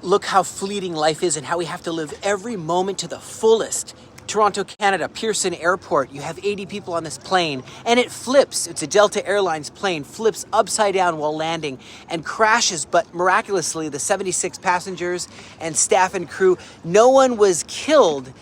look how fleeting life is and how we have to live every moment to the fullest. Toronto, Canada, Pearson Airport, you have 80 people on this plane, and it flips. It's a Delta Airlines plane, flips upside down while landing and crashes, but miraculously, the 76 passengers and staff and crew, no one was killed,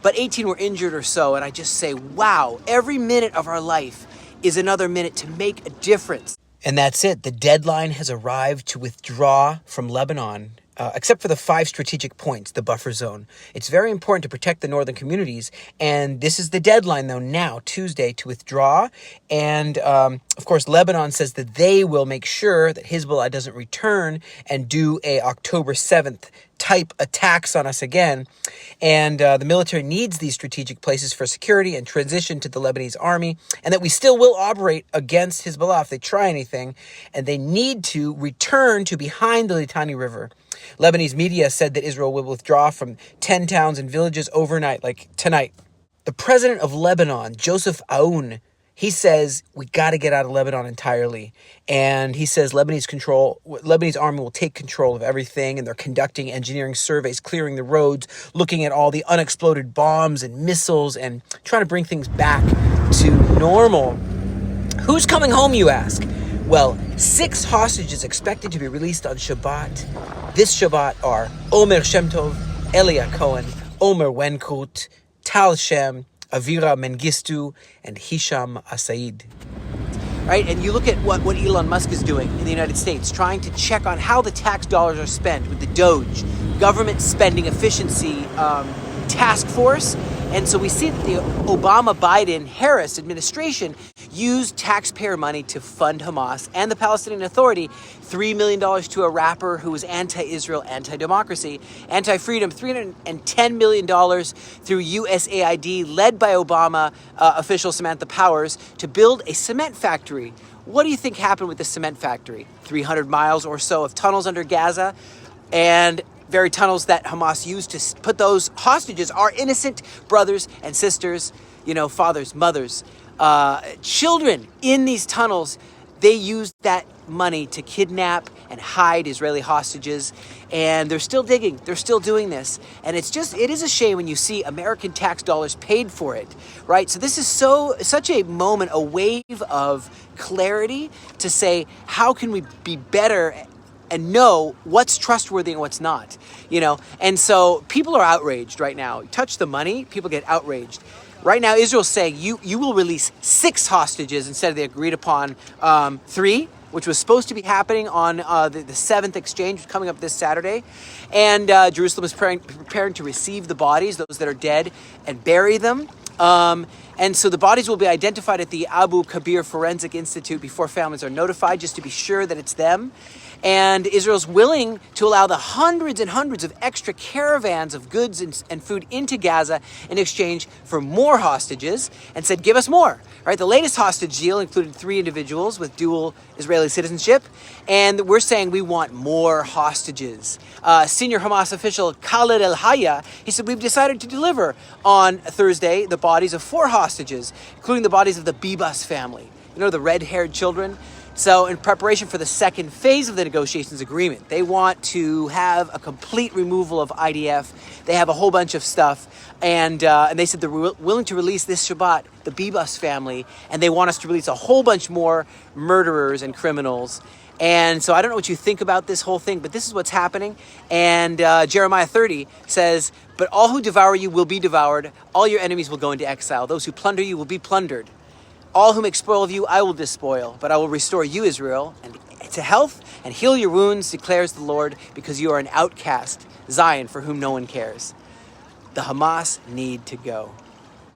but 18 were injured or so. And I just say, wow, every minute of our life is another minute to make a difference. And that's it. The deadline has arrived to withdraw from Lebanon, except for the 5 strategic points, the buffer zone. It's very important to protect the northern communities. And this is the deadline, though, now, Tuesday, to withdraw. And, of course, Lebanon says that they will make sure that Hezbollah doesn't return and do a October 7th type attacks on us again. And the military needs these strategic places for security and transition to the Lebanese army, and that we still will operate against Hezbollah if they try anything, and they need to return to behind the Litani River. Lebanese media said that Israel will withdraw from 10 towns and villages overnight, like tonight. The president of Lebanon, Joseph Aoun, he says we got to get out of Lebanon entirely. And he says Lebanese army will take control of everything, and they're conducting engineering surveys, clearing the roads, looking at all the unexploded bombs and missiles, and trying to bring things back to normal. Who's coming home, you ask? Well, 6 hostages expected to be released on Shabbat. This Shabbat are Omer Shemtov, Elia Cohen, Omer Wenkut, Tal Shem, Avira Mengistu, and Hisham Asaid. Right, and you look at what Elon Musk is doing in the United States, trying to check on how the tax dollars are spent with the DOGE, government spending efficiency task force. And so we see that the Obama-Biden-Harris administration used taxpayer money to fund Hamas and the Palestinian Authority, $3 million to a rapper who was anti-Israel, anti-democracy, anti-freedom, $310 million through USAID, led by Obama official Samantha Powers, to build a cement factory. What do you think happened with the cement factory? 300 miles or so of tunnels under Gaza, and very tunnels that Hamas used to put those hostages, our innocent brothers and sisters, fathers, mothers, children in these tunnels. They used that money to kidnap and hide Israeli hostages, and they're still digging. They're still doing this. And it is a shame when you see American tax dollars paid for it, right? So this is such a moment, a wave of clarity to say, how can we be better and know what's trustworthy and what's not, And so people are outraged right now. Touch the money, people get outraged. Right now, Israel's saying you will release 6 hostages instead of the agreed upon 3, which was supposed to be happening on the 7th exchange coming up this Saturday. And Jerusalem is preparing to receive the bodies, those that are dead, and bury them. And so the bodies will be identified at the Abu Kabir Forensic Institute before families are notified, just to be sure that it's them. And Israel's willing to allow the hundreds and hundreds of extra caravans of goods and food into Gaza in exchange for more hostages, and said, give us more. Right? The latest hostage deal included 3 individuals with dual Israeli citizenship, and we're saying we want more hostages. Senior Hamas official Khaled El-Haya, he said, we've decided to deliver on Thursday the bodies of 4 hostages, including the bodies of the Bibas family. The red-haired children. So in preparation for the second phase of the negotiations agreement, they want to have a complete removal of IDF. They have a whole bunch of stuff. And they said they're willing to release this Shabbat, the Bibas family, and they want us to release a whole bunch more murderers and criminals. And so I don't know what you think about this whole thing, but this is what's happening. And Jeremiah 30 says, but all who devour you will be devoured. All your enemies will go into exile. Those who plunder you will be plundered. All who make spoil of you, I will despoil, but I will restore you, Israel, and to health and heal your wounds, declares the Lord, because you are an outcast, Zion, for whom no one cares. The Hamas need to go.